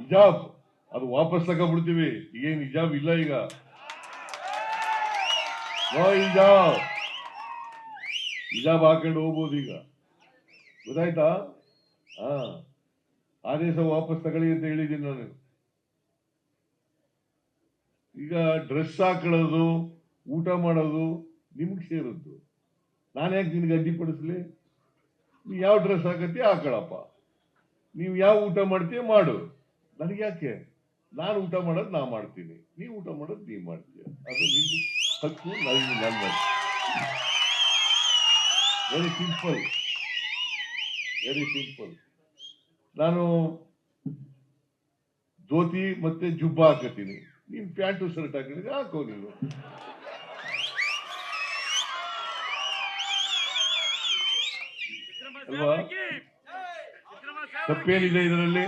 ಹಿಜಾಬ್ ಅದು ವಾಪಸ್ ತಗೊಂಡ್ಬಿಡ್ತೀವಿ. ಈಗೇನು ಹಿಜಾಬ್ ಇಲ್ಲ, ಈಗ ನೋ ಹಿಜಾಬ್. ಹಿಜಾಬ್ ಹಾಕೊಂಡು ಹೋಗ್ಬೋದು ಈಗ, ಗೊತ್ತಾಯ್ತಾ? ಆದೇಶ ವಾಪಸ್ ತಗೊಳ್ಳಿ ಅಂತ ಹೇಳಿದ್ದೀನಿ ನಾನು. ಈಗ ಡ್ರೆಸ್ ಹಾಕೊಳ್ಳೋದು, ಊಟ ಮಾಡೋದು ನಿಮ್ಗೆ ಸೇರದ್ದು. ನಾನು ಯಾಕೆ ನಿನ್ಗೆ ಅಡ್ಡಿಪಡಿಸ್ಲಿ? ನೀವು ಯಾವ ಡ್ರೆಸ್ ಹಾಕತ್ತೀಯ ಹಾಕೊಳ್ಳಪ್ಪ, ನೀವು ಯಾವ ಊಟ ಮಾಡ್ತೀಯ ಮಾಡು, ನನಗೆ ಯಾಕೆ? ನಾನು ಊಟ ಮಾಡೋದು ನಾ ಮಾಡ್ತೀನಿ, ನೀವು ಊಟ ಮಾಡೋದು ನೀವು ಮಾಡ್ತೀಯ, ಅದು ನಿಮ್ಮ ಹಕ್ಕು, ನನಗೆ ನನ್ನ. Very simple, very simple. ನಾನು ಧೋತಿ ಮತ್ತೆ ಜುಬ್ಬ ಹಾಕತ್ತೀನಿ, ನೀನ್ ಪ್ಯಾಂಟು ಶರ್ಟ್ ಹಾಕಿದ್ರೆ ಹಾಕೋ ನೀನು. ಅಲ್ವಾ? ತಪ್ಪೇನಿದೆ ಇದರಲ್ಲಿ?